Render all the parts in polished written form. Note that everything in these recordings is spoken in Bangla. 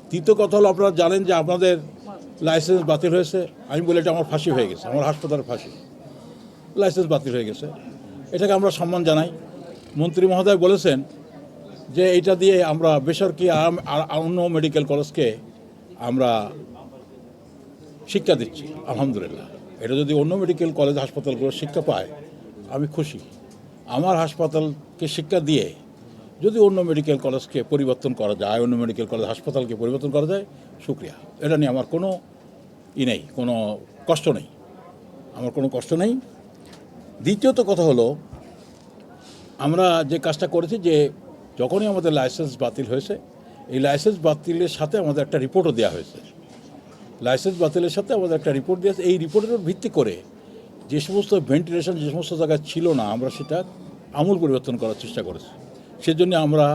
তৃতীয় কথা হলো, আপনারা জানেন যে আপনাদের লাইসেন্স বাতিল হয়েছে। আমি বলি এটা আমার ফাঁসি হয়ে গেছে, আমার হাসপাতালের ফাঁসি, লাইসেন্স বাতিল হয়ে গেছে। এটাকে আমরা সম্মান জানাই। মন্ত্রী মহোদয় বলেছেন যে এটা দিয়ে আমরা বেসরকারি আর অন্য মেডিকেল কলেজকে আমরা শিক্ষা দিচ্ছি। আলহামদুলিল্লাহ, এটা যদি অন্য মেডিকেল কলেজ হাসপাতালগুলো শিক্ষা পায় আমি খুশি। আমার হাসপাতালকে শিক্ষা দিয়ে যদি অন্য মেডিকেল কলেজকে পরিবর্তন করা যায়, অন্য মেডিকেল কলেজ হাসপাতালকে পরিবর্তন করা যায়, শুক্রিয়া। এটা নিয়ে আমার কোনো নেই, কোনো কষ্ট নেই, আমার কোনো কষ্ট নেই। দ্বিতীয়ত কথা হলো, আমরা যে কাজটা করেছি যে যখনই আমাদের লাইসেন্স বাতিল হয়েছে, এই লাইসেন্স বাতিলের সাথে আমাদের একটা রিপোর্টও দেওয়া হয়েছে। লাইসেন্স বাতিলের সাথে আমাদের একটা রিপোর্ট দিয়েছে। এই রিপোর্টের ভিত্তি করে যে সমস্ত ভেন্টিলেশন যে সমস্ত জায়গায় ছিল না, আমরা সেটা আমূল পরিবর্তন করার চেষ্টা করেছি। সেজন্য আমরা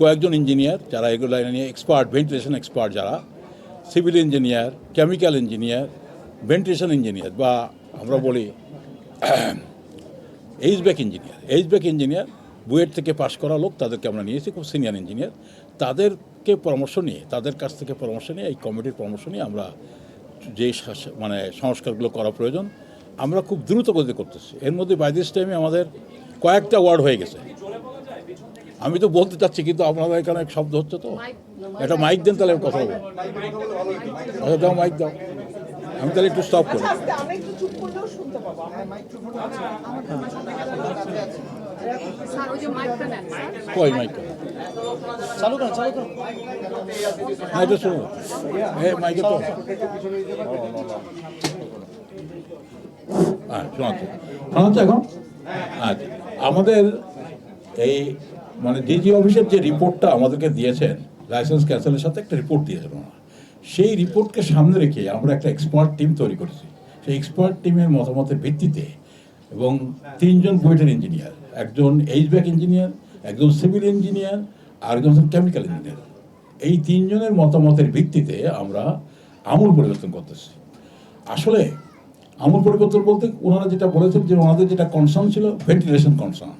কয়েকজন ইঞ্জিনিয়ার যারা এগুলো নিয়ে এক্সপার্ট, ভেন্টিলেশন এক্সপার্ট, যারা civil engineer, chemical engineer, ventilation engineer, বা আমরা বলি এইচব্যাক ইঞ্জিনিয়ার, বুয়েট থেকে পাশ করা লোক, তাদেরকে আমরা নিয়েছি, খুব সিনিয়র ইঞ্জিনিয়ার। তাদেরকে পরামর্শ নিয়ে, তাদের কাছ থেকে পরামর্শ নিয়ে, এই কমিটির পরামর্শ নিয়ে আমরা যে মানে সংস্কারগুলো করা প্রয়োজন আমরা খুব দ্রুত গতিতে করতেছি। এর মধ্যে বাই দিস টাইমে আমাদের কয়েকটা ওয়ার্ড হয়ে গেছে। আমি তো বলতে চাচ্ছি, কিন্তু আপনাদের এখানে এক শব্দ হচ্ছে, তো এটা মাইক দেন, তাহলে কথা বলবো। আচ্ছা দাও, মাইক দাও, আমি তাহলে একটু স্টপ করি। কই মাইক চালু করেন মাইকে শুনুন, মাইকে তো হ্যাঁ শোনাচ্ছে এখন। আচ্ছা, আমাদের এই মানে ডিজি অফিসের যে রিপোর্টটা আমাদেরকে দিয়েছেন, লাইসেন্স ক্যান্সেলের সাথে একটা রিপোর্ট দিয়েছেন ওনারা, সেই রিপোর্টকে সামনে রেখে আমরা একটা এক্সপার্ট টিম তৈরি করেছি। সেই এক্সপার্ট টিমের মতামতের ভিত্তিতে এবং 3 জন বুয়েটের ইঞ্জিনিয়ার, একজন এইচব্যাক ইঞ্জিনিয়ার, একজন সিভিল ইঞ্জিনিয়ার, আর একজন কেমিক্যাল ইঞ্জিনিয়ার, এই 3 জনের মতামতের ভিত্তিতে আমরা আমূল পরিবর্তন করতেছি। আসলে আমূল পরিবর্তন বলতে ওনারা যেটা বলেছেন যে ওনাদের যেটা কনসার্ন ছিল ভেন্টিলেশন কনসার্ন,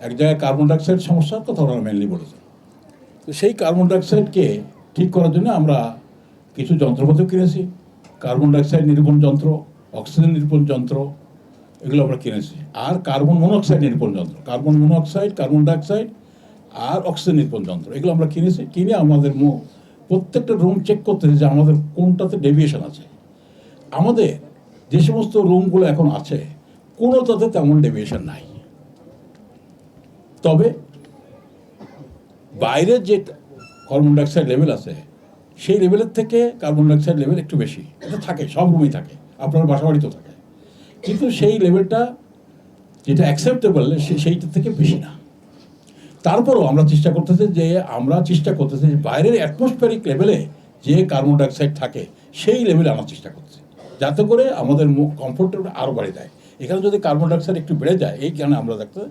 এক জায়গায় কার্বন ডাইঅক্সাইড সমস্যার কথা ওনারা মেনলি বলেছেন। তো সেই কার্বন ডাইঅক্সাইডকে ঠিক করার জন্য আমরা কিছু যন্ত্রপাতিও কিনেছি। কার্বন ডাইঅক্সাইড নিরূপণ যন্ত্র, অক্সিজেন নিরূপণ যন্ত্র, এগুলো আমরা কিনেছি। আর কার্বন মনোক্সাইড নিরূপণ যন্ত্র, কার্বন মনোক্সাইড, কার্বন ডাইঅক্সাইড আর অক্সিজেন নিরূপণ যন্ত্র, এগুলো আমরা কিনেছি। কিনে আমাদের প্রত্যেকটা রুম চেক করতেছি যে আমাদের কোনটাতে ডেভিয়েশন আছে। আমাদের যে সমস্ত রুমগুলো এখন আছে কোনোটাতে তেমন ডেভিয়েশন নাই, তবে বাইরের যে কার্বন ডাইঅক্সাইড লেভেল আছে সেই লেভেলের থেকে কার্বন ডাইঅক্সাইড লেভেল একটু বেশি। এটা থাকে, সব রুমেই থাকে, আপনার বাসা বাড়িতেও থাকে, কিন্তু সেই লেভেলটা যেটা অ্যাকসেপ্টেবল সেইটার থেকে বেশি না। তারপরও আমরা চেষ্টা করতেছি যে বাইরের অ্যাটমসফিয়ারিক লেভেলে যে কার্বন ডাইঅক্সাইড থাকে সেই লেভেলে আনার চেষ্টা করছি, যাতে করে আমাদের কমফোর্টটা আরও বাড়ে যায়। এখানে যদি কার্বন ডাইঅক্সাইড একটু বেড়ে যায়, এই কারণে আমরা দেখতে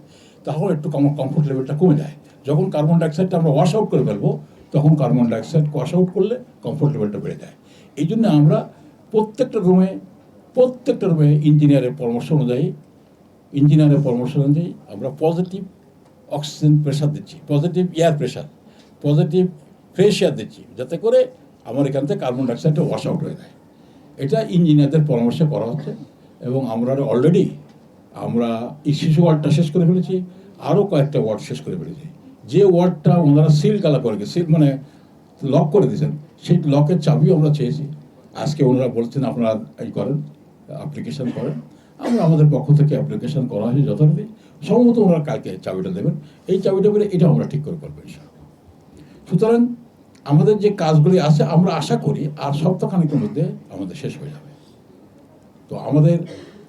তাহলে একটু কমফোর্ট লেভেলটা কমে যায়। যখন কার্বন ডাইঅক্সাইডটা আমরা ওয়াশ আউট করে ফেলবো, তখন কার্বন ডাইঅক্সাইড ওয়াশ আউট করলে কমফোর্ট লেভেলটা বেড়ে যায়। এই জন্য আমরা প্রত্যেকটা রুমে ইঞ্জিনিয়ারের পরামর্শ অনুযায়ী আমরা পজিটিভ অক্সিজেন প্রেশার দিচ্ছি, positive air pressure, positive fresh air দিচ্ছি, যাতে করে আমার এখান থেকে কার্বন ডাইঅক্সাইডটা ওয়াশ আউট হয়ে যায়। এটা ইঞ্জিনিয়ারদের পরামর্শে করা হচ্ছে। এবং আমরা অলরেডি এই শিশু ওয়ার্ডটা শেষ করে ফেলেছি, আরও কয়েকটা ওয়ার্ড শেষ করে ফেলেছি। যে ওয়ার্ডটা ওনারা সিল কালা করে সিল মানে লক করে দিয়েছেন, সেই লকের চাবিও আমরা চেয়েছি। আজকে ওনারা বলছেন আপনারা করেন, অ্যাপ্লিকেশন করেন। আমরা আমাদের পক্ষ থেকে অ্যাপ্লিকেশন করা হয়েছে যথারীতি। সম্ভবত ওনারা কালকে চাবিটা দেবেন, এই চাবিটা পেলে এটা আমরা ঠিক করে করবো ইনশাআল্লাহ। সুতরাং আমাদের যে কাজগুলি আছে আমরা আশা করি আর সপ্তাহখানেকের মধ্যে আমাদের শেষ হয়ে যাবে। তো আমাদের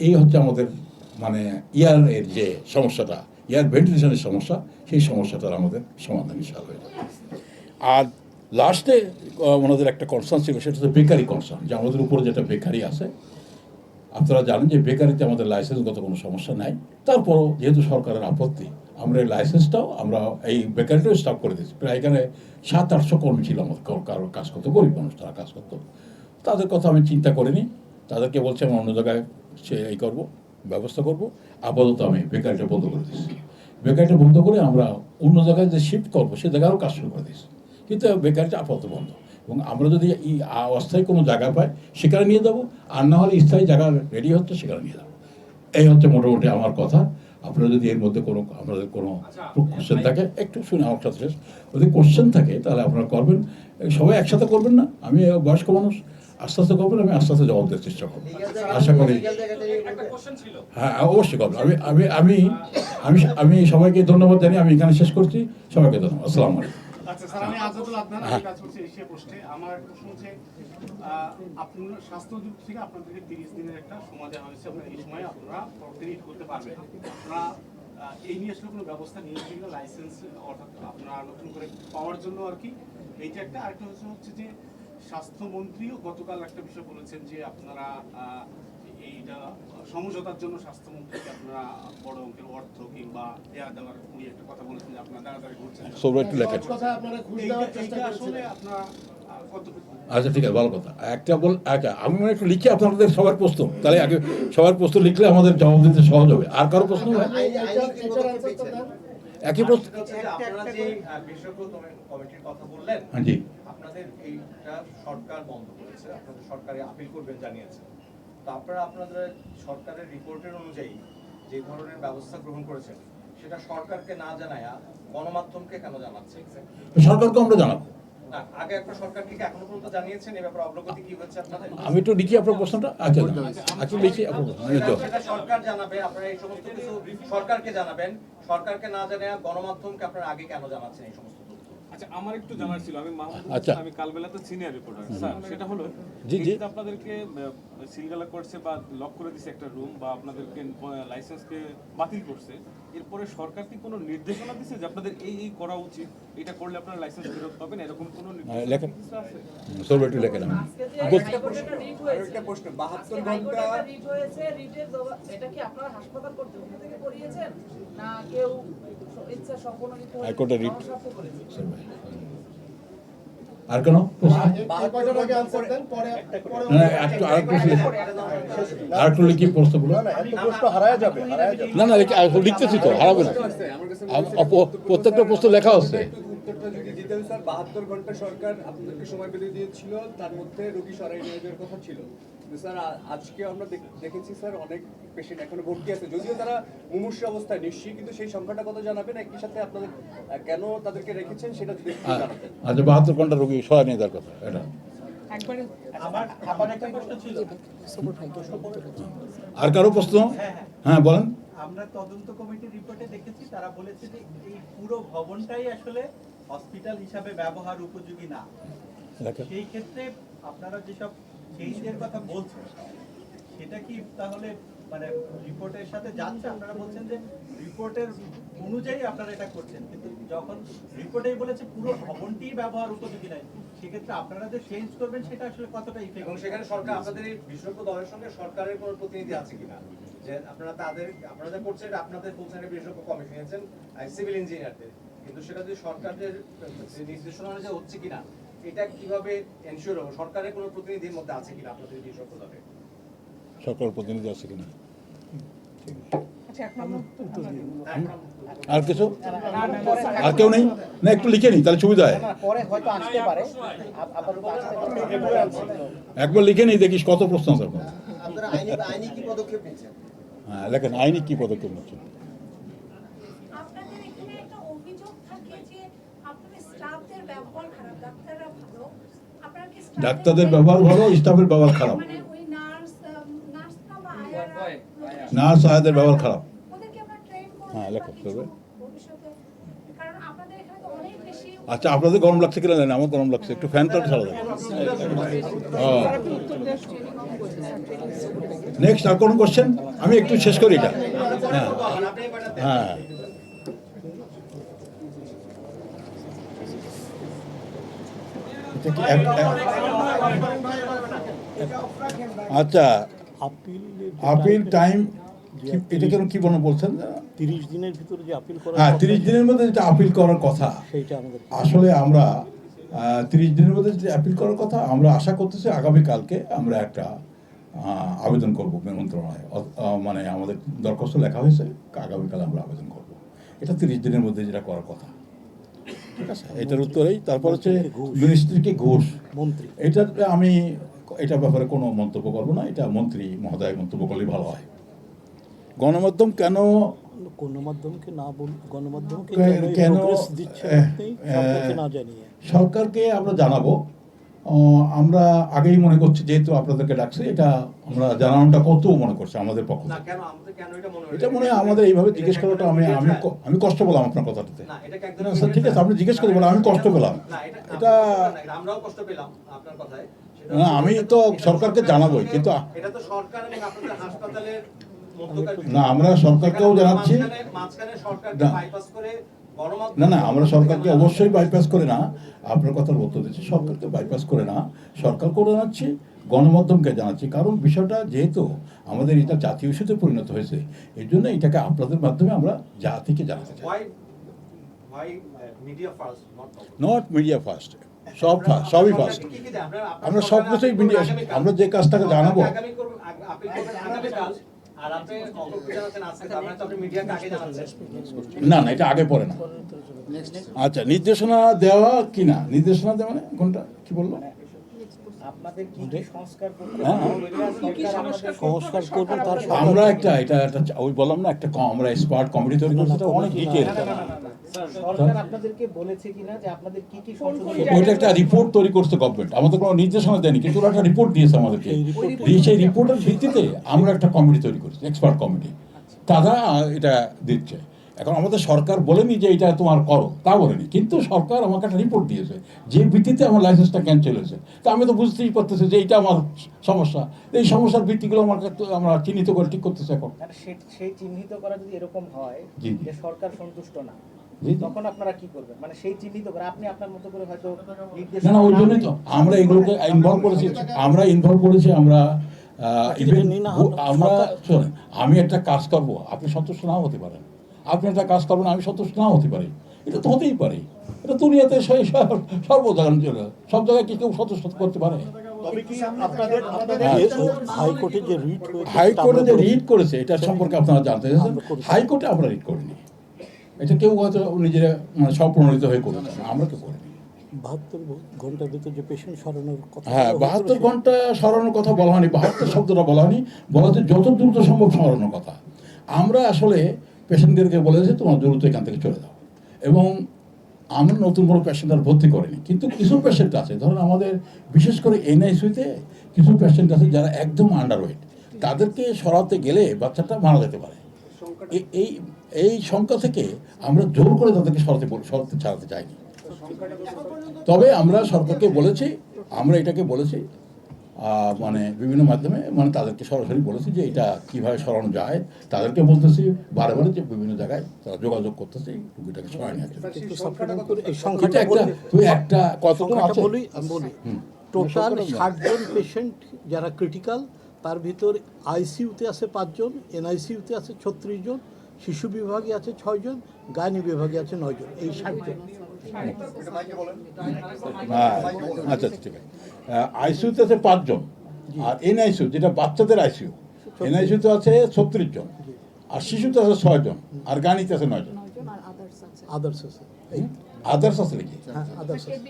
এই হচ্ছে আমাদের মানে এর যে সমস্যাটা, এয়ার ভেন্টিলেশনের সমস্যা, সেই সমস্যাটার আমাদের সমাধান ইনশাআল্লাহ হয়ে যাবে। আর লাস্টে ওনাদের একটা কনসার্ন ছিল, সেটা হচ্ছে বেকারি কনসার্ন, যে আমাদের উপরে যেটা বেকারি আছে। আপনারা জানেন যে বেকারিতে আমাদের লাইসেন্সগত কোনো সমস্যা নাই। তারপরও যেহেতু সরকারের আপত্তি, আমরা এই লাইসেন্সটাও আমরা এই বেকারিটাও স্টপ করে দিয়েছি। প্রায় এখানে 700-800 কর্মী ছিল আমাদের, কারো কাজ করতো, গরিব মানুষ তারা কাজ করতো। তাদের কথা আমি চিন্তা করিনি, তাদেরকে বলছি আমি অন্য জায়গায় ব্যবস্থা করব। আপাতত আমি বেকারিটা বন্ধ করে দিয়েছি। বেকারিটা বন্ধ করে আমরা অন্য জায়গায় যে শিফট করবো সে জায়গায়ও কাজ শুরু করে দিয়েছি। কিন্তু বেকারিটা আপাতত বন্ধ। এবং আমরা যদি এই অস্থায়ী কোনো জায়গা পাই সেখানে নিয়ে যাবো, আর না হলে স্থায়ী জায়গা রেডি হচ্ছে সেখানে নিয়ে যাবো। এই হচ্ছে মোটামুটি আমার কথা। আপনারা যদি এর মধ্যে কোনো আপনাদের কোনো কোশ্চেন থাকে একটু শুনে আমার সাথে শেষ, যদি কোশ্চেন থাকে তাহলে আপনারা করবেন, সবাই একসাথে করবেন না, আমি বয়স্ক মানুষ, আস্তে আস্তে করবেন, আমি আস্তে আস্তে জবাব দেওয়ার চেষ্টা করবো, আশা করি। একটা কোশ্চেন ছিল। হ্যাঁ অবশ্যই করবেন। আমি আমি আমি আমি সবাইকে ধন্যবাদ জানিয়ে আমি এখানে শেষ করছি। সবাইকে ধন্যবাদ। আসসালামু আলাইকুম। আচ্ছা স্যার, আমি আজাদুল আদনান, আমি কাজ করছি এশিয়া পোস্টে। আমার প্রশ্ন হচ্ছে, আপনার স্বাস্থ্য দিক থেকে আপনাদেরকে 30 দিনের একটা সময় দেওয়া হয়েছে, আপনারা এই সময় আপনারা প্রতিনিধি করতে পারবেন। আপনারা এই নিয়ে আসলে কোনো ব্যবস্থা নিয়েছেন না, লাইসেন্স অর্থাৎ আপনারা নতুন করে পাওয়ার জন্য আর কি? এইটা একটা। আরেকটা হচ্ছে যে স্বাস্থ্যমন্ত্রীও গতকাল একটা বিষয় বলেছেন যে আপনারা এইটা সমঝোতার জন্য স্বাস্থ্যমন্ত্রীকে আপনারা বড় অঙ্কের অর্থ কিংবা দেওয়ার উনি একটা কথা বলেছেন যে আপনারা দাঁড়াতাড়ি ঘুরছেন। সবাই একটু লেখেন। এইটা আসলে আপনারা কতটুকু? আচ্ছা ঠিক আছে, ভালো কথা। আচ্ছা আমি মনে একটু লিখি আপনাদের সবার প্রশ্ন, তাহলে আগে সবার প্রশ্ন লিখলে আমাদের জবাব দিতে সহজ হবে। আর কারো প্রশ্ন হয়? একই প্রশ্ন। আপনারা যে বিশেষজ্ঞ কমিটির কথা বললেন, হ্যাঁ জি। আপনাদের এইটা সরকার বন্ধ করেছে, আপনাদের সরকারে আপিল করবেন জানিয়েছেন। তো আপনারা আপনাদের সরকারের রিপোর্টের অনুযায়ী যে ধরনের ব্যবস্থা গ্রহণ করেছেন সেটা সরকারকে না জানায়া গণমাধ্যমকে কেন জানাচ্ছে? সরকারকে আমরা জানাবো। না, আগে একটা সরকারকে কি এখনো পর্যন্ত জানিয়েছেন এই ব্যাপারে? অগ্রগতি কি হচ্ছে আপনাদের? আমি একটু লিখি আপনার প্রশ্নটা। আচ্ছা আচ্ছা লিখি আপনার প্রশ্ন। সেটা সরকার জানাবে, আপনারা এই সমস্ত কিছু সরকারকে জানাবেন। সরকারকে না জানায়া গণমাধ্যমকে আপনারা আগে কেন জানাচ্ছেন এই সমস্ত তথ্য? আচ্ছা, আমার একটু জানার ছিল, আমি মাহমুদ আচ্ছা। আমি কালবেলাতে সিনিয়র রিপোর্টার স্যার। সেটা হলো জি, জি। এই যে আপনাদেরকে সিলগালা করছে বা লক করে দিছে একটা রুম, বা আপনাদেরকে লাইসেন্সকে বাতিল করছে, এরপরে সরকার কি কোনো নির্দেশনা দিছে যে আপনাদের এই করা উচিত, এটা করলে আপনারা লাইসেন্স ফেরত পাবেন, এরকম কোনো লেখেন। কিছু আছে? সবাই একটু লেখেন। একটা প্রশ্ন, 72 ঘন্টা রিট হয়েছে, রিটের এটা কি আপনারা হাসপাতাল কর্তৃপক্ষ থেকে করিয়েছেন না কেউ ইচ্ছা সম্পূর্ণ হাইকোর্টে রিট। করেছে? আর কেন? আর একটু লিখি প্রশ্নগুলো। না না লিখতেছি তো, হারাবে না। প্রত্যেকটা প্রশ্ন লেখা আছে। উত্তরটা যদি দিতে হবে স্যার, 72 ঘন্টা সরকার আপনাদেরকে সময় বেঁধে দিয়েছিল, তার মধ্যে রোগী সরাই নিয়ে যাওয়ার কথা ছিল। কিন্তু স্যার আজকে আমরা দেখেছি স্যার অনেক পেশেন্ট এখনো ভর্তি আছে, যদিও তারা মুমূর্ষু অবস্থায় নিশ্চয়ই, কিন্তু সেই সংখ্যাটা কত জানাবেন, একই সাথে আপনাদের কেন তাদেরকে রেখেছেন সেটা যদি একটু জানাতেন। আচ্ছা 72 ঘন্টা রোগী সহায় নিয়ে যাওয়ার কথা এটা। আমার একটা প্রশ্ন ছিল। আর কারো প্রশ্ন? হ্যাঁ বলেন। আমরা তদন্ত কমিটির রিপোর্টে দেখেছি, তারা বলেছে যে এই পুরো ভবনটাই আসলে হসপিটাল হিসাবে ব্যবহার উপযোগী না। লেখেন। সেই ক্ষেত্রে আপনারা যেসব চেঞ্জের কথা বলছেন সেটা কি তাহলে মানে রিপোর্টের সাথে যাচ্ছে? আপনারা বলছেন যে রিপোর্টের অনুযায়ী আপনারা এটা করছেন, কিন্তু যখন রিপোর্টেই বলেছে পুরো ভবনটি ব্যবহার উপযোগী নয়, সেক্ষেত্রে আপনারা যে চেঞ্জ করবেন সেটা আসলে কতটা এবং ইফেক্টিভ? সেখানে সরকার, আপনাদের এই বিশেষজ্ঞ দলের সঙ্গে সরকারের কোনো প্রতিনিধি আছে কিনা? যে আপনারা যা করছেন এটা আপনাদের বলছেন একটা বিশেষজ্ঞ কমিটি নিয়েছেন সিভিল ইঞ্জিনিয়ারদের, কিন্তু সেটা যদি সরকারের নির্দেশনা অনুযায়ী হচ্ছে কিনা এটা কিভাবে এনশিওর হবে? সরকারের কোনো প্রতিনিধির মধ্যে আছে কিনা আপনাদের বিশেষজ্ঞ দলে? সরকার প্রতিনিধি আছে কিনা? আর কিছু? আর কেউ নেই? না একটু লিখে নি তাহলে সুবিধা হয়। পরে হয়তো আসতে পারে, আপাতত আসতে পারে। একবার লিখে নিই দেখিস কত প্রশ্ন আছে আপনার। আপনারা আইনি কি পদক্ষেপ নিচ্ছেন? হ্যাঁ লেখেন আইনি কি পদক্ষেপ নিচ্ছেন। আপনাদের এখানে একটা অভিযোগ থাকে যে আপনাদের স্টাফদের ব্যবহার খারাপ, ডাক্তাররা ভালো, আপনারা কি ডাক্তারদের ব্যবহার ভালো, স্টাফের ব্যবহার খারাপ। মানে ওই নার্স না বা আয়ারা, নার্স আয়াদের ব্যবহার খারাপ। ওদেরকে আমরা ট্রেন করব। হ্যাঁ, লেখা করবে। ভবিষ্যতে কারণ আপনাদের এখানে তো অনেক বেশি। আচ্ছা আপনাদের গরম লাগছে কিনা জানি, আমার গরম লাগছে, একটু ফ্যানটা ছাড়া দেবে। নেক্সট আর কোনো কোশ্চেন? আমি একটু শেষ করি এটা। হ্যাঁ হ্যাঁ আচ্ছা আপিল টাইম এটা কেন কি বলছেন? 30 দিনের ভিতরে যে আপিল করা, হ্যাঁ 30 দিনের মধ্যে যেটা আপিল করার কথা, সেইটা আমাদের আসলে আমরা 30 দিনের মধ্যে যে আপিল করার কথা, আমরা আশা করতেছি আগামীকালকে আমরা একটা আবেদন করবো মন্ত্রণালয়ে, মানে আমাদের দরখাস্ত লেখা হয়েছে, আগামীকাল আমরা আবেদন করব। এটা 30 দিনের মধ্যে যেটা করার কথা। ঠিক আছে, এটার উত্তরেই। তারপর হচ্ছে মিনিস্ট্রি কি ঘুষ, মন্ত্রী এটা আমি এটা ব্যাপারে কোনো মন্তব্য করবো না, এটা মন্ত্রী মহোদয় মন্তব্য করলেই ভালো হয়। গণমাধ্যম কেন গণমাধ্যমকে না বল, গণমাধ্যমকে কেন দিচ্ছে আহ, আপনি সরকারকে না জানিয়ে? সরকারকে আমরা জানাবো। আমরা আগেই মনে করছি, যেহেতু আপনাদেরকে ডাকছে, এটা আমরা জানানোটা কত মনে করছি আমাদের পক্ষ না থেকে। কেন আমাদের কেন এটা মনে হয় এটা মনে হয় আমাদের এইভাবে জিজ্ঞেস করাটা আমি কষ্ট পেলাম আপনার কথাটাতে। না এটা কি একদম না স্যার, ঠিক আছে, আপনি জিজ্ঞেস করে বলেন, আমি কষ্ট পেলাম। না এটা এটা আমরাও কষ্ট পেলাম আপনার কথায়। সেটা না, আমি তো সরকারকে জানাবোই, কিন্তু এটা তো সরকার এবং আপনাদের হাসপাতালের মধ্যকার না, আমরা সরকারকেও জানাচ্ছি। মাঝখানে সরকারকে না। বাইপাস করে গণমাধ্যম না, আমরা সরকারকে অবশ্যই বাইপাস করে না, আপনার কথার উত্তর দিচ্ছি, সরকারকে বাইপাস করে না, সরকারকেও জানাচ্ছি, গণমাধ্যমকে জানাচ্ছি। কারণ বিষয়টা যেহেতু আমাদের এটা জাতীয় ইস্যুতে পরিণত হয়েছে, এই জন্য এটাকে আপনাদের মাধ্যমে আমরা জাতিকে জানাতে চাই। why media first not not media first, সবই ফার্স্ট। আমরা সব কিছুই মিডিয়া, আমরা যে কাজটাকে জানাবো। আগামী করবেন আপনি করবেন আগামীকাল, আর আপনি অগ্রগতি জানাচ্ছেন আজকে, তার মানে তো আপনি মিডিয়াকে আগে জানাচ্ছেন। না, এটা আগে পড়ে না। আচ্ছা, নির্দেশনা দেওয়া কি না, নির্দেশনা দেওয়া মানে কোনটা কি বললো? আপনাদের কি কি সংস্কার করতে হ্যাঁ, সংস্কার করবেন তার আমরা এটা ওই বললাম না, আমরা স্মার্ট কমিটি তৈরি করছি, এটা অনেক ডিটেল। সরকার আপনাদেরকে বলেছে কিনা যে আপনাদের কি কি সংশোধন? ওইটা একটা রিপোর্ট তৈরি করছে গভর্নমেন্ট, আমাদের কোনো নির্দেশনা দেয়নি, কিন্তু ওরা একটা রিপোর্ট দিয়েছে আমাদেরকে। সেই রিপোর্টের ভিত্তিতে আমরা একটা কমিটি তৈরি করেছি, এক্সপার্ট কমিটি, তারা এটা দিচ্ছে। এখন আমাদের সরকার বলেনি যে এটা তোমার করো, তা বলেনি, কিন্তু সরকার আমাকে একটা রিপোর্ট দিয়েছে যে ভিত্তিতে আমার লাইসেন্সটা ক্যান্সেল হয়েছে। তা আমি তো বুঝতেই পারতেছি যে এইটা আমার সমস্যা, এই সমস্যার ভিত্তিগুলো আমার আমরা চিহ্নিত করে ঠিক করতেছি এখন। সেই চিহ্নিত করা যদি এরকম হয় জি। যে সরকার সন্তুষ্ট না, জি। তখন আপনারা কি করবেন? মানে সেই চিহ্নিত করে আপনি আপনার মতো করে হয়তো নির্দেশ না, ওই জন্যই তো আমরা এগুলোকে ইনভলভ করেছি, আমরা even আমরা শোনেন, আমি একটা কাজ করব, আপনি সন্তুষ্ট নাও হতে পারেন, আপনি একটা কাজ করবেন, আমি সন্তুষ্ট নাও হতে পারি, এটা তো হতেই পারে। এটা দুনিয়াতে সর্বজায়গায় জন্য সব জায়গায় কি কেউ সন্তুষ্ট করতে পারে? হাইকোর্টে যে রিট হাইকোর্টে যে রিট করেছে এটার সম্পর্কে আপনারা জানতে চাইছেন। হাইকোর্টে আমরা রিট করিনি, এটা কেউ হয়তো নিজেরা স্বপ্রণোদিত হয়ে করেছে, আমরা কেউ করিনি। 72 ঘন্টার ভিতর যে পেশেন্ট সরানোর কথা, হ্যাঁ, 72 ঘন্টা সরানোর কথা বলা হয়নি, 72 শব্দটা বলা হয়নি, বলা হচ্ছে যত দ্রুত সম্ভব সরানোর কথা। আমরা আসলে পেশেন্টদেরকে বলেছি তোমার দ্রুত এখান থেকে চলে যাও, এবং আমরা নতুন কোনো পেশেন্ট আর ভর্তি করিনি। কিন্তু কিছু পেশেন্ট আছে, ধরুন আমাদের বিশেষ করে এনআইসিইউতে কিছু পেশেন্ট আছে যারা একদম আন্ডারওয়েট, তাদেরকে সরাতে গেলে বাচ্চাটা মারা যেতে পারে। এই সংখ্যা থেকে আমরা জোর করে তাদেরকে সরাতে ছাড়াতে চাইনি। তবে আমরা সরকারকে বলেছি, আমরা এটাকে বলেছি মানে বিভিন্ন মাধ্যমে, মানে তাদেরকে সরাসরি বলেছি যে এটা কীভাবে সরানো যায়, তাদেরকে বলতেছি বারে যে বিভিন্ন জায়গায় তারা যোগাযোগ করতেছে রুগীটাকে সরাই নেওয়ার জন্য। এই সংখ্যাটা একটা কতজন আছে বলি, টোটাল 60 জন পেশেন্ট যারা ক্রিটিক্যাল, তার ভিতর আইসিইউতে আছে 5 জন, এনআইসিইউতে আছে 36 জন, শিশু বিভাগে আছে 6 জন, গাইনি বিভাগে আছে 9 জন, এই 60 জন। আচ্ছা, ঠিক আছে। আইসিইউতে আছে 5 জন, আর এনআইসিইউ যেটা বাচ্চাদের আইসিইউ, এনআইসিইউতে আছে 36 জন, আর শিশুতে আছে 6 জন, আর গানিতে আছে 9 জন। আদার্স আছে, আদার্স আছে নাকি? হ্যাঁ আদার্স আছে।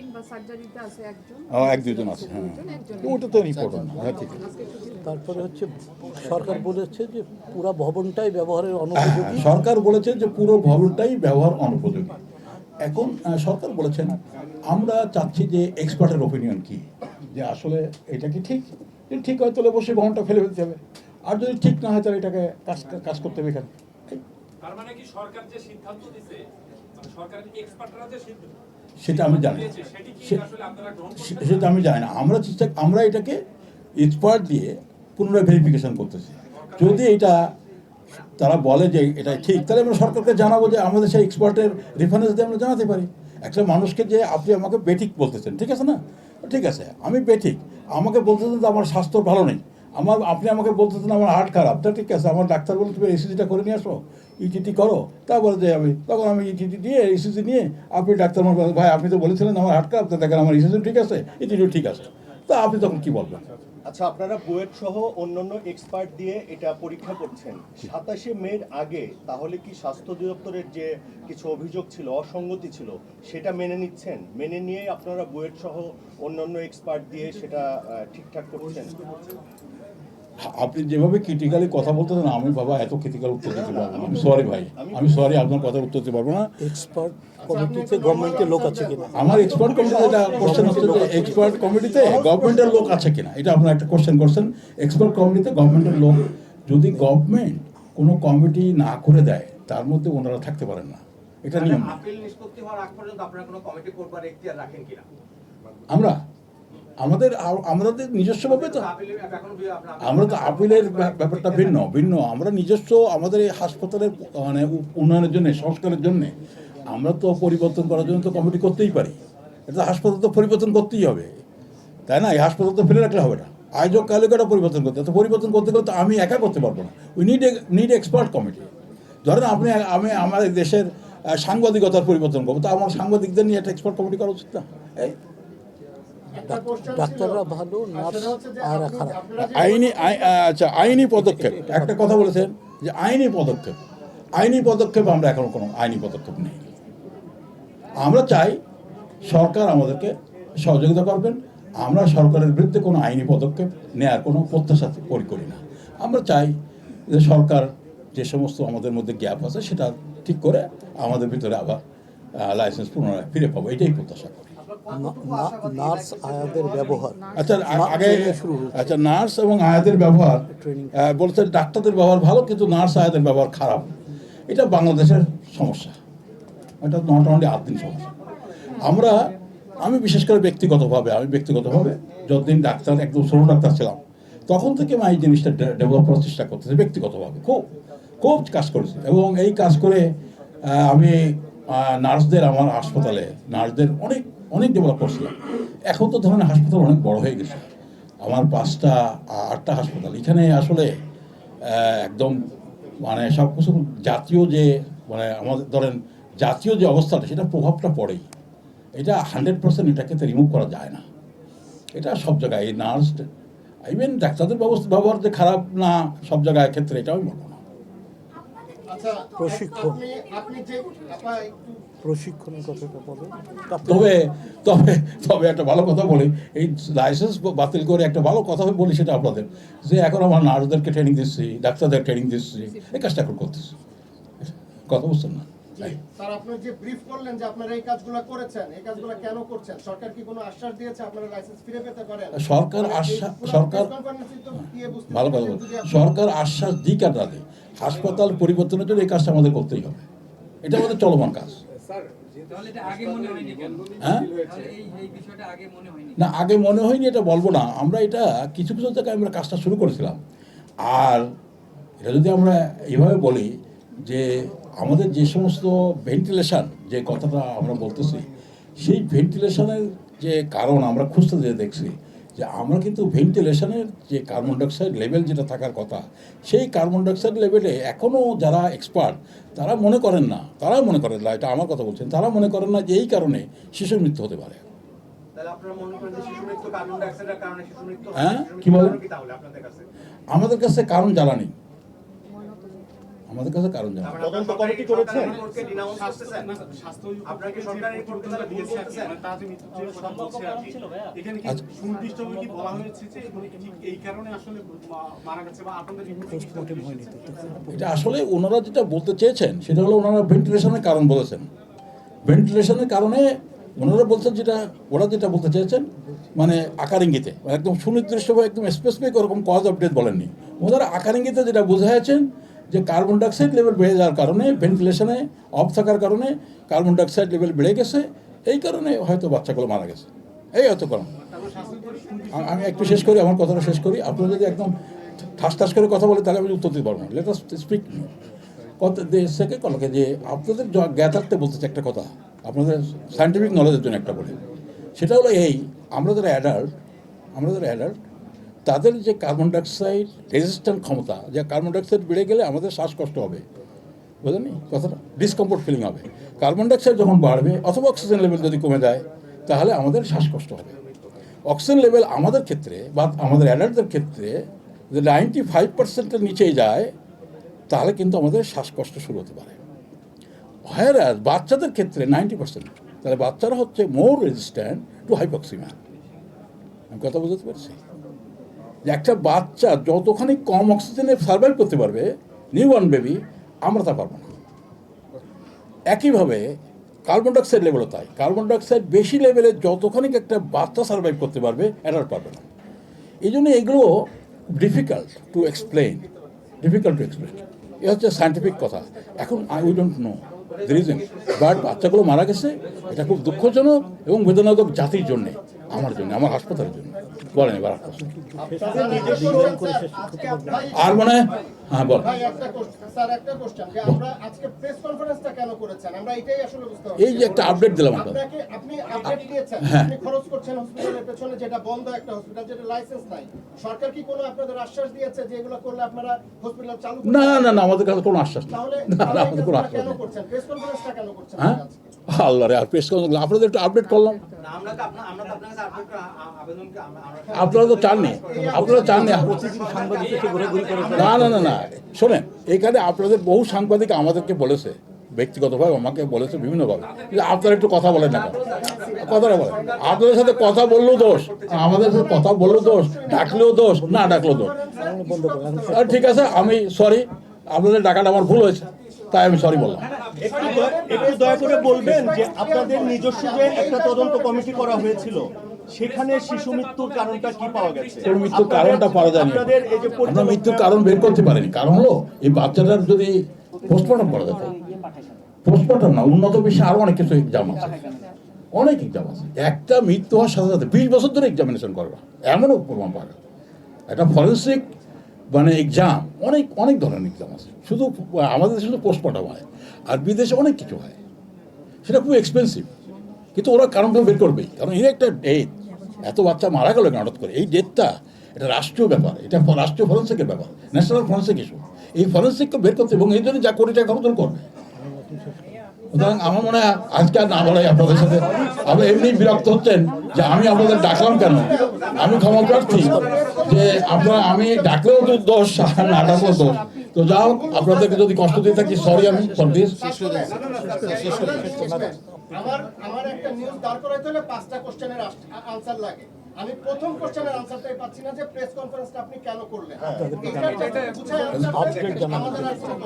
এক দুজন আছে, হ্যাঁ, ওটা তো ইম্পর্টেন্ট না। হ্যাঁ, ঠিক আছে। তারপরে হচ্ছে সরকার বলেছে যে পুরো ভবনটাই ব্যবহারের অনুপযোগী। সরকার বলেছে যে পুরো ভবনটাই ব্যবহার অনুপযোগী। এখন সরকার বলেছেন আমরা চাচ্ছি যে এক্সপার্টের ওপিনিয়ন কি, যে আসলে এটা কি ঠিক, যদি ঠিক হয় তাহলে অবশ্যই ভবনটা ফেলে ফেলতে হবে, আর যদি ঠিক না হয় তাহলে এটাকে কাজ করতে হবে এখানে। তার মানে কি সরকার যে সিদ্ধান্ত দিয়েছে, মানে সরকারের এক্সপার্টরা যে সিদ্ধান্ত, সেটা আমি জানি না, সেটা আমি জানি না। আমরা এটাকে এক্সপার্ট দিয়ে পুনরায় ভেরিফিকেশন করতেছি। যদি এটা তারা বলে যে এটা ঠিক, তাহলে আমরা সরকারকে জানাবো, যে আমাদের সেই এক্সপার্টের রেফারেন্স দিয়ে আমরা জানাতে পারি। একটা মানুষকে যে আপনি আমাকে বেঠিক বলতেছেন, ঠিক আছে না, ঠিক আছে, আমি বেঠিক, আমাকে বলতেছেন যে আমার স্বাস্থ্য ভালো নেই, আপনি আমাকে বলতেছেন আমার হার্ট খারাপ, তা ঠিক আছে, আমার ডাক্তার বলে তুমি ইসিজিটা করে নিয়ে আসো, ইটিটি করো, তারপরে যে তখন আমি ইটিটি দিয়ে ইসিজি নিয়ে আপনি ডাক্তার ভাই আপনি তো বলেছিলেন আমার হার্ট খারাপ, তো দেখেন আমার ইসিজি ঠিক আছে, ইটিটিও ঠিক আছে, তা আপনি তখন কি বলবেন? আচ্ছা, আপনারা বুয়েট সহ অন্যান্য এক্সপার্ট দিয়ে এটা পরীক্ষা করছেন 27শে মের আগে, তাহলে কি স্বাস্থ্য অধিদপ্তরের যে কিছু অভিযোগ ছিল, অসঙ্গতি ছিল, সেটা মেনে নিচ্ছেন? মেনে নিয়ে আপনারা বুয়েট সহ অন্যান্য এক্সপার্ট দিয়ে সেটা ঠিকঠাক করছেন? আপনি যেভাবে ক্রিটিক্যালি কথা বলতেছেন, আমি বাবা এত ক্রিটিক্যাল উত্তর দিতে পারবো না। আমি সরি ভাই, আমি সরি, আপনার কথার উত্তর দিতে পারবো না। এক্সপার্ট কমিটিতে গভর্নমেন্টের লোক আছে কিনা? আমার এক্সপার্ট কমিটিতে এটা কোশ্চেন হচ্ছে যে এক্সপার্ট কমিটিতে গভর্নমেন্টের লোক আছে কিনা, এটা আপনার একটা কোশ্চেন করছেন। এক্সপার্ট কমিটিতে গভর্নমেন্টের লোক, যদি গভর্নমেন্ট কোনো কমিটি না করে দেয় তার মধ্যে ওনারা থাকতে পারেন না, এটা নিয়ম। আপিল নিষ্পত্তি হওয়ার আগ পর্যন্ত আপনারা কোনো কমিটি করবার এখতিয়ার রাখেন কিনা? আমরা আমাদের নিজস্বভাবে তো আমরা তো আপিলের ব্যাপারটা ভিন্ন। আমরা নিজস্ব আমাদের এই হাসপাতালের মানে উন্নয়নের জন্য, সংস্কারের জন্য আমরা তো পরিবর্তন করার জন্য তো কমিটি করতেই পারি। এটা হাসপাতাল তো পরিবর্তন করতেই হবে, তাই না? এই হাসপাতাল তো ফেলে রাখলে হবে না, আয়োজক কালিকাটা পরিবর্তন করতে। তো পরিবর্তন করতে গেলে তো আমি একা করতে পারবো না, উই নিড এক্সপার্ট কমিটি। ধরেন আমি আমাদের দেশের সাংবাদিকতার পরিবর্তন করবো, তো আমার সাংবাদিকদের নিয়ে একটা এক্সপার্ট কমিটি করা উচিত না? এই ডাক্তাররা ভালো, নার্স আর খারাপ। আইনি পদক্ষেপ, একটা কথা বলেছেন যে আইনি পদক্ষেপ আমরা এখন কোনো আইনি পদক্ষেপ নেই। আমরা চাই সরকার আমাদেরকে সহযোগিতা করবেন। আমরা সরকারের বিরুদ্ধে কোনো আইনি পদক্ষেপ নেওয়ার কোনো প্রত্যাশা করি না। আমরা চাই যে সরকার যে সমস্ত আমাদের মধ্যে গ্যাপ আছে সেটা ঠিক করে আমাদের ভিতরে আবার লাইসেন্স পুনরায় ফিরে পাবো, এটাই প্রত্যাশা করি। নার্স আয়াদের ব্যবহার, নার্স এবং আয়াদের ব্যবহার বলছে ডাক্তারদের ব্যবহার ভালো, কিন্তু নার্স আয়াদের ব্যবহার খারাপ। এটা বাংলাদেশের সমস্যা, এটা নট অনলি আদিন সমস্যা। আমি বিশেষ করে ব্যক্তিগতভাবে যতদিন ডাক্তার একদম ছোট ডাক্তার ছিলাম তখন থেকে আমি এই জিনিসটা ডেভেলপ করার চেষ্টা করতেছি। ব্যক্তিগতভাবে খুব কাজ করেছি, এবং এই কাজ করে আমি নার্সদের, আমার হাসপাতালে নার্সদের অনেক ডেভেলপ করছিলাম। এখন তো ধরেন হাসপাতাল অনেক বড় হয়ে গেছে, আমার 5টা-8টা হাসপাতাল। এখানে আসলে একদম মানে সব কিছু জাতীয় যে মানে আমাদের ধরেন জাতীয় যে অবস্থাটা, সেটা প্রভাবটা পড়েই। এটা 100% এটাকে রিমুভ করা যায় না। এটা সব জায়গায় এই নার্স ইভেন ডাক্তারদের ব্যবহার যে খারাপ না সব জায়গায় ক্ষেত্রে, এটা আমি বলবো না। প্রশিক্ষণের কথাটা বলো। তবে একটা ভালো কথা বলি, এই লাইসেন্স বাতিল করে একটা ভালো কথা বলি সেটা আপনাদের, যে এখন আমার নার্সদেরকে ট্রেনিং দিচ্ছি, ডাক্তারদের ট্রেনিং দিচ্ছি, এই কাজটা এখন করতেছি। কথা বুঝছেন না? স্যার, আপনি যে ব্রিফ করলেন যে আপনারা এই কাজগুলো করেছেন, এই কাজগুলো কেন করছেন? সরকার কি কোনো আশ্বাস দিয়েছে আপনারা লাইসেন্স ফিরে পেতে পারেন? ভালো কথা বল, সরকার আশ্বাস দিক আর না দিক, হাসপাতাল পরিবর্তনের জন্য এই কাজটা আমাদের করতেই হবে। এটা আমাদের চলমান কাজ। না, আগে মনে হয়নি এটা বলবো না। আমরা এটা কিছু জায়গায় আমরা কাজটা শুরু করেছিলাম। আর এটা যদি আমরা এইভাবে বলি যে আমাদের যে সমস্ত ভেন্টিলেশন যে কথাটা আমরা বলতেছি, সেই ভেন্টিলেশনের যে কারণ আমরা খুঁজতে যেয়ে দেখছি যে আমরা কিন্তু ভেন্টিলেশনের যে কার্বন ডাইঅক্সাইড লেভেল যেটা থাকার কথা, সেই কার্বন ডাইঅক্সাইড লেভেলে এখনও যারা এক্সপার্ট তারা মনে করেন না, এটা আমার কথা বলছেন, তারা মনে করেন না যে এই কারণে শিশুর মৃত্যু হতে পারে। হ্যাঁ, কি বলেন? আমাদের কাছে কারণ জানা নেই, আমাদের কাছে কারণ জানা। তদন্ত কমিটি করেছেন? এটা আসলে ওনারা যেটা বলতে চেয়েছেন সেটা হলো ওনারা ভেন্টিলেশনের কারণ বলেছেন। ভেন্টিলেশনের কারণে ওনারা বলছেন ওরা যেটা বলতে চেয়েছেন মানে আকার ইঙ্গিতে, একদম সুনির্দিষ্টভাবে একদম স্পেসিফিক ওরকম কজ অফ ডেথ বলেননি। ওনারা আকার ইঙ্গিতে যেটা বোঝাচ্ছেন যে কার্বন ডাইঅক্সাইড লেভেল বেড়ে যাওয়ার কারণে, ভেন্টিলেশনে অফ থাকার কারণে কার্বন ডাইঅক্সাইড লেভেল বেড়ে গেছে, এই কারণে হয়তো বাচ্চাগুলো মারা গেছে, এই হয়তো কারণ। আমি একটু শেষ করি, আমার কথাটা শেষ করি। আপনারা যদি একদম ঠাস করে কথা বলে তাহলে আমি উত্তর দিতে পারবো না। লেট আস স্পিক সেকে কলকে যে আপনাদের জ্ঞাতার্থে বলতেছে একটা কথা, আপনাদের সায়েন্টিফিক নলেজের জন্য একটা বলে, সেটা হলো এই, আমরা যারা অ্যাডাল্ট তাদের যে কার্বন ডাইঅক্সাইড রেজিস্ট্যান্ট ক্ষমতা, যে কার্বন ডাইঅক্সাইড বেড়ে গেলে আমাদের শ্বাসকষ্ট হবে, বুঝলেন কথাটা, ডিসকমফোর্ট ফিলিং হবে। কার্বন ডাইঅক্সাইড যখন বাড়বে অথবা অক্সিজেন লেভেল যদি কমে যায় তাহলে আমাদের শ্বাসকষ্ট হবে। অক্সিজেন লেভেল আমাদের ক্ষেত্রে বা আমাদের অ্যাডাল্টদের ক্ষেত্রে যদি 95%-এর নিচেই যায় তাহলে কিন্তু আমাদের শ্বাসকষ্ট শুরু হতে পারে। হ্যাঁ, বাচ্চাদের ক্ষেত্রে 90%, তাহলে বাচ্চারা হচ্ছে মোর রেজিস্ট্যান্ট টু হাইপক্সিমিয়া। আমি কথা বুঝতে পারছি যে একটা বাচ্চা যতখানি কম অক্সিজেনে সার্ভাইভ করতে পারবে, নিউবর্ন বেবি, আমরা তা পারবো না। একইভাবে কার্বন ডাইঅক্সাইড লেভেলও তাই। কার্বন ডাইঅক্সাইড বেশি লেভেলে যতখানি একটা বাচ্চা সার্ভাইভ করতে পারবে, অ্যাডাল্ট পারবে না। এই জন্য এগুলো ডিফিকাল্ট টু এক্সপ্লেন। এ হচ্ছে সায়েন্টিফিক কথা। এখন we don't know the reason, but বাচ্চাগুলো মারা গেছে, এটা খুব দুঃখজনক এবং বেদনাদায়ক জাতির জন্যে, আমার জন্য, আমার হাসপাতালের জন্য। বলেন এবার আর মানে হ্যাঁ বল। এই যে একটা আপডেট দিলাম হ্যাঁ, না না না, আমাদের কাছে কোনো আশ্বাস নেই। আমাদের কোনো আশ্বাস নেই। হ্যাঁ আল্লাহ রে, আর প্রেস কনফারেন্স আপনাদের একটু আপডেট করলাম। আপনারা তো চাননি, না না না না, শোনেন, এখানে আপনাদের বহু সাংবাদিক আমাদেরকে বলেছে, ব্যক্তিগতভাবে আমাকে বলেছে বিভিন্নভাবে, যে আপনারা একটু কথা বলেন না, কথাটা বলেন। আপনাদের সাথে কথা বললেও দোষ, আমাদের সাথে কথা বললেও দোষ, ডাকলেও দোষ, না ডাকলেও দোষ। ঠিক আছে, আমি সরি, আপনাদের ডাকাটা আমার ভুল হয়েছে, তাই আমি সরি বললাম। একটু দয়া করে বলবেন যে আপনাদের নিজস্ব যে একটা তদন্ত কমিটি করা হয়েছিল, সেখানে শিশু মৃত্যুর কারণটা কি পাওয়া গেছে? মৃত্যুর কারণটা পাওয়া যায়নি, আমরা মৃত্যুর কারণ বের করতে পারিনি। কারণ হলো এই বাচ্চাটার যদি পোস্টমর্টম করা যেত, পোস্টমর্টম না, উন্নত বিশ্বে আরো অনেক কিছু এক্সাম আছে, অনেক এক্সাম আছে। একটা মৃত্যু হওয়ার সাথে সাথে 20 বছর ধরে এক্সামিনেশন করবা, এমনও প্রমাণ পাওয়া গেল। একটা ফরেন্সিক মানে এক্সাম, অনেক অনেক ধরনের এক্সাম আছে। শুধু আমাদের দেশে শুধু পোস্টমর্টম হয়, আর বিদেশে অনেক কিছু হয়, সেটা খুব এক্সপেন্সিভ। কিন্তু ওরা কারণটা বের করবেই, কারণ এর একটা ডেথ, এত বাচ্চা মারা গেল কেন হঠাৎ করে, এই ডেথটা এটা রাষ্ট্রীয় ব্যাপার, এটা রাষ্ট্রীয় ফরেন্সিকের ব্যাপার, ন্যাশনাল ফরেন্সিক ইস্যু। এই ফরেন্সিককে বের করতে, এবং এই জন্য যা কোটি টাকা খরচ করবে। সুতরাং আমার মনে হয় আজকে আর না বলাই আপনাদের সাথে, আপনি এমনি বিরক্ত হচ্ছেন যে আমি আপনাদের ডাকলাম কেন। আমি ক্ষমা প্রার্থী যে আপনারা, আমি ডাকলেও তো দোষ, না ডাকলেও দোষ। তো যাও, আপনাদেরকে যদি কষ্ট দিয়ে থাকি, সরি আমি ফর দিস। আমার একটা নিউজ দাঁড় করাইতে হলে 5টা কোশ্চেনের আনসার লাগে। আমি প্রথম কোশ্চেনের আনসারটাই পাচ্ছি না, যে প্রেস কনফারেন্সটা আপনি কেন করলেন।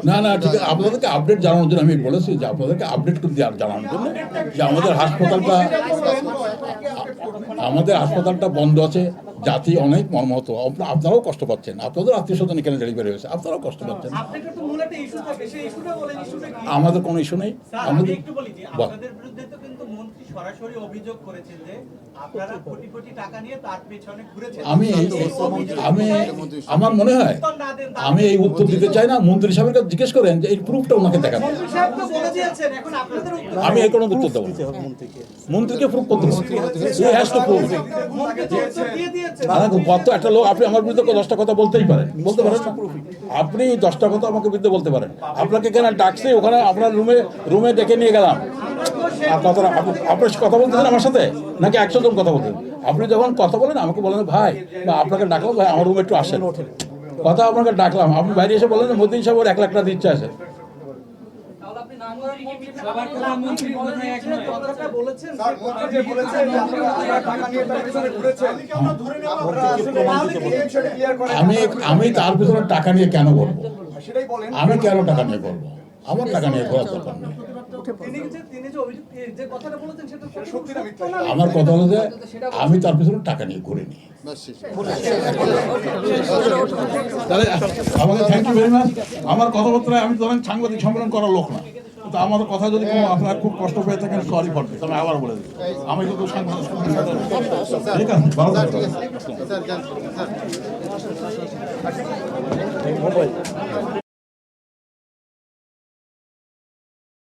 না না, ঠিক আছে, আপনাদেরকে আপডেট জানানোর জন্য আমি বলেছি, যে আপনাদেরকে আপডেট করে জানানোর জন্য যে আমাদের হাসপাতালটা বন্ধ আছে, জাতি অনেক মর্মাহত, আপনারাও কষ্ট পাচ্ছেন, আপনাদের আত্মীয় স্বজন এখানে ডেলিভারি হয়েছে, আপনারাও কষ্ট পাচ্ছেন। আমাদের কোনো ইস্যু নেই। আমাদের সরাসরি অভিযোগ করেছেন যে আপনারা কোটি কোটি টাকা নিয়ে তার পেছনে ঘুরেছেন। আমি আমার মনে হয় আমি এই উত্তর দিতে চাই না। মন্ত্রী সাহেবের কাছে জিজ্ঞেস করেন যে এই প্রুফটা ওনাকে দেখান। আমি এই কোনো উত্তর দেবো না, মন্ত্রীকে প্রুফ করতে কত একটা লোক, আপনি আমার বিরুদ্ধে 10টা কথা বলতেই পারেন, বলতে পারেন না? আপনি 10টা কথা আমাকে বিরুদ্ধে বলতে পারেন। আপনাকে এখানে ডাকছি, ওখানে আপনার রুমে ডেকে নিয়ে গেলাম, আর কথাটা আপনি কথা বলতেছেন আমার সাথে, নাকি 100 জন কথা বলতেন? আপনি যখন কথা বলেন আমাকে বলেন ভাই, বা আপনাকে ডাকলাম ভাই আমার রুমে একটু আসেন, কথা আপনাকে ডাকলাম, আপনি বাইরে এসে বলেন মদিন সাহেব 1 লাখ টাকা দিচ্ছে আছে। আমি তার পিছনে টাকা নিয়ে কেন বলবো? আমি কেন টাকা নিয়ে বলবো? আমার টাকা নিয়ে ঘোরার দরকার নেই। আমার কথা হলো যে আমি তার পিছনে টাকা নিয়ে ঘুরিনি। তাহলে আমাকে থ্যাংক ইউ ভেরি মাচ। আমার কথাবার্তায় আমি ধরেন সাংবাদিক সম্মেলন করার লোক না, তো আমার কথা যদি কোনো আপনারা খুব কষ্ট পেয়ে থাকেন, সরি ফর দিস। আমি আবার বলে দিই, আমি কিন্তু সাংবাদিক, ঠিক আছে, ভালো থাকবেন।